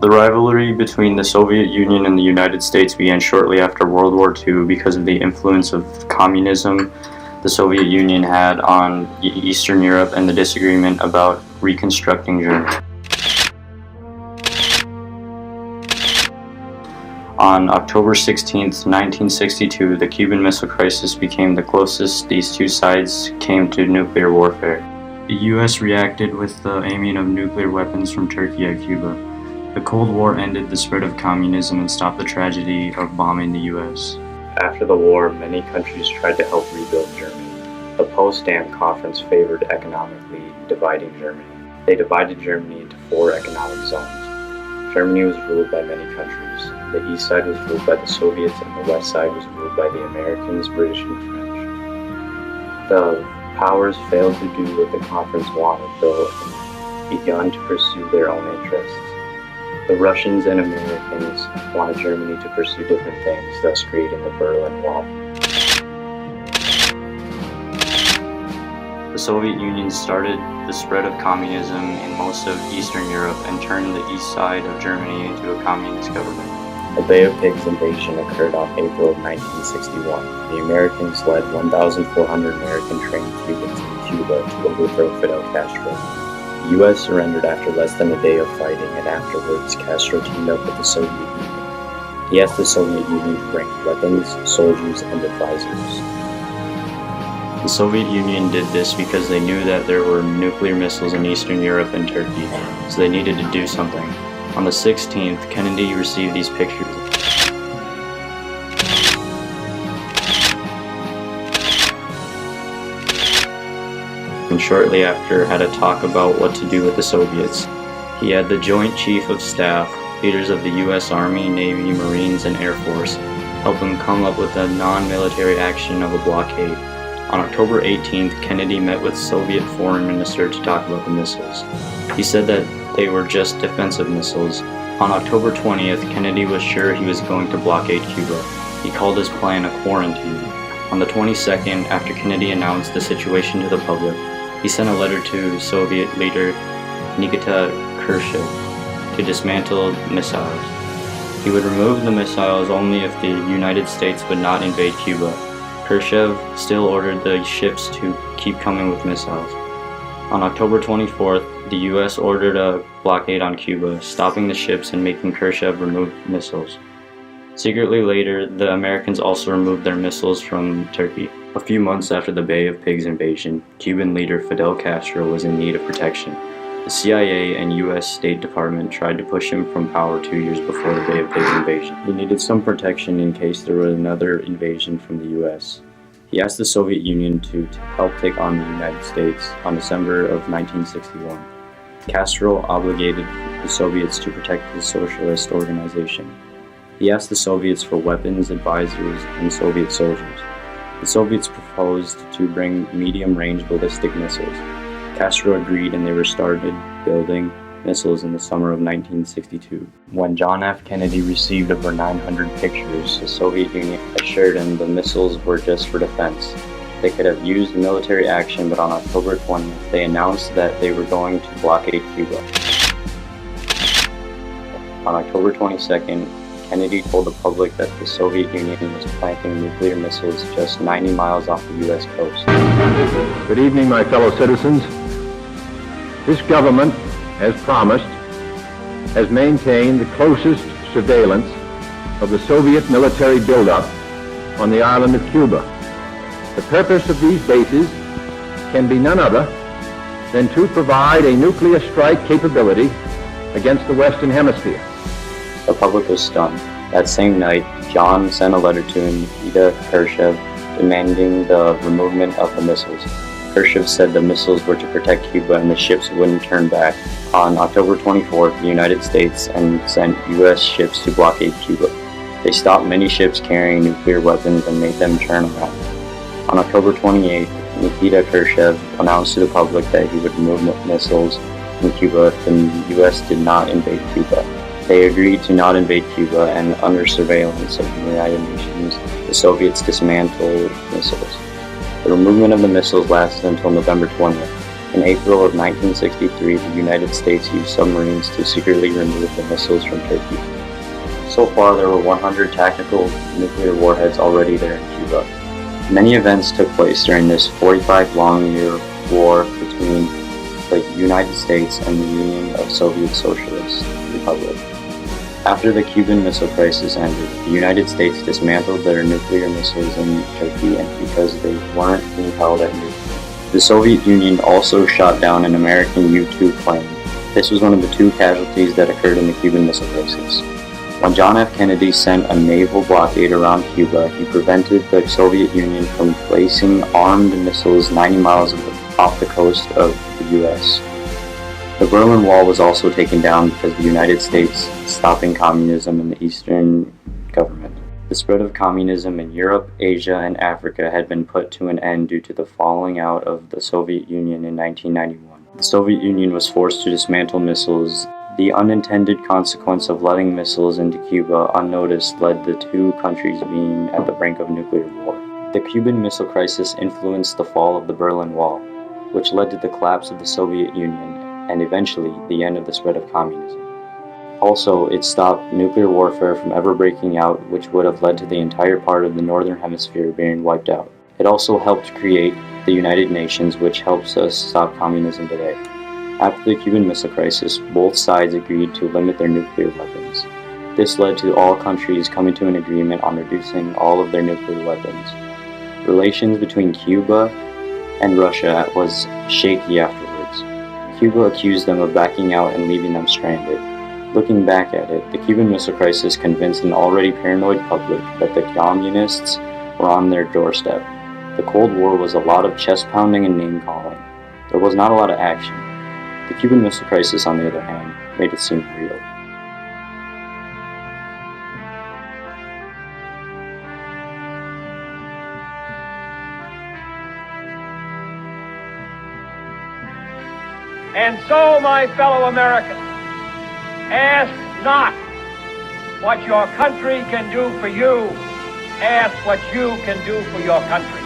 The rivalry between the Soviet Union and the United States began shortly after World War II because of the influence of communism the Soviet Union had on Eastern Europe and the disagreement about reconstructing Germany. On October 16, 1962, the Cuban Missile Crisis became the closest these two sides came to nuclear warfare. The U.S. reacted with the aiming of nuclear weapons from Turkey at Cuba. The Cold War ended the spread of communism and stopped the tragedy of bombing the U.S. After the war, many countries tried to help rebuild Germany. The Potsdam Conference favored economically dividing Germany. They divided Germany into 4 economic zones. Germany was ruled by many countries. The east side was ruled by the Soviets and the west side was ruled by the Americans, British, and French. The powers failed to do what the conference wanted, though, and begun to pursue their own interests. The Russians and Americans wanted Germany to pursue different things, thus creating the Berlin Wall. The Soviet Union started the spread of communism in most of Eastern Europe and turned the east side of Germany into a communist government. The Bay of Pigs invasion occurred on April of 1961. The Americans led 1,400 American-trained Cubans in Cuba to overthrow Fidel Castro. The U.S. surrendered after less than a day of fighting, and afterwards Castro teamed up with the Soviet Union. He asked the Soviet Union to bring weapons, soldiers, and advisors. The Soviet Union did this because they knew that there were nuclear missiles in Eastern Europe and Turkey, so they needed to do something. On the 16th, Kennedy received these pictures. And shortly after had a talk about what to do with the Soviets. He had the Joint Chief of Staff, leaders of the U.S. Army, Navy, Marines, and Air Force, help him come up with a non-military action of a blockade. On October 18th, Kennedy met with Soviet Foreign Minister to talk about the missiles. He said that they were just defensive missiles. On October 20th, Kennedy was sure he was going to blockade Cuba. He called his plan a quarantine. On the 22nd, after Kennedy announced the situation to the public, he sent a letter to Soviet leader Nikita Khrushchev to dismantle missiles. He would remove the missiles only if the United States would not invade Cuba. Khrushchev still ordered the ships to keep coming with missiles. On October 24th, the U.S. ordered a blockade on Cuba, stopping the ships and making Khrushchev remove missiles. Secretly later, the Americans also removed their missiles from Turkey. A few months after the Bay of Pigs invasion, Cuban leader Fidel Castro was in need of protection. The CIA and U.S. State Department tried to push him from power 2 years before the Bay of Pigs invasion. He needed some protection in case there was another invasion from the U.S. He asked the Soviet Union to help take on the United States on December of 1961. Castro obligated the Soviets to protect the socialist organization. He asked the Soviets for weapons, advisors, and Soviet soldiers. The Soviets proposed to bring medium-range ballistic missiles. Castro agreed, and they were started building missiles in the summer of 1962. When John F. Kennedy received over 900 pictures, the Soviet Union assured him the missiles were just for defense. They could have used military action, but on October 20th, they announced that they were going to blockade Cuba. On October 22nd, Kennedy told the public that the Soviet Union was planting nuclear missiles just 90 miles off the U.S. coast. Good evening, my fellow citizens. This government, as promised, has maintained the closest surveillance of the Soviet military buildup on the island of Cuba. The purpose of these bases can be none other than to provide a nuclear strike capability against the Western Hemisphere. The public was stunned. That same night, John sent a letter to Nikita Khrushchev demanding the removal of the missiles. Khrushchev said the missiles were to protect Cuba and the ships wouldn't turn back. On October 24th, the United States sent U.S. ships to blockade Cuba. They stopped many ships carrying nuclear weapons and made them turn around. On October 28th, Nikita Khrushchev announced to the public that he would remove missiles from Cuba if the U.S. did not invade Cuba. They agreed to not invade Cuba, and under surveillance of the United Nations, the Soviets dismantled missiles. The removal of the missiles lasted until November 20th. In April of 1963, the United States used submarines to secretly remove the missiles from Turkey. So far, there were 100 tactical nuclear warheads already there in Cuba. Many events took place during this 45-long-year war between the United States and the Union of Soviet Socialist Republic. After the Cuban Missile Crisis ended, the United States dismantled their nuclear missiles in Turkey because they weren't being held at Newton. The Soviet Union also shot down an American U-2 plane. This was one of the two casualties that occurred in the Cuban Missile Crisis. When John F. Kennedy sent a naval blockade around Cuba, he prevented the Soviet Union from placing armed missiles 90 miles off the coast of the U.S. The Berlin Wall was also taken down because the United States stopping communism in the Eastern government. The spread of communism in Europe, Asia, and Africa had been put to an end due to the falling out of the Soviet Union in 1991. The Soviet Union was forced to dismantle missiles. The unintended consequence of letting missiles into Cuba unnoticed led the two countries being at the brink of nuclear war. The Cuban Missile Crisis influenced the fall of the Berlin Wall, which led to the collapse of the Soviet Union and eventually the end of the spread of communism. Also, it stopped nuclear warfare from ever breaking out, which would have led to the entire part of the Northern Hemisphere being wiped out. It also helped create the United Nations, which helps us stop communism today. After the Cuban Missile Crisis, both sides agreed to limit their nuclear weapons. This led to all countries coming to an agreement on reducing all of their nuclear weapons. Relations between Cuba and Russia was shaky afterwards. Cuba accused them of backing out and leaving them stranded. Looking back at it, the Cuban Missile Crisis convinced an already paranoid public that the communists were on their doorstep. The Cold War was a lot of chest-pounding and name-calling. There was not a lot of action. The Cuban Missile Crisis, on the other hand, made it seem real. And so, my fellow Americans, ask not what your country can do for you, ask what you can do for your country.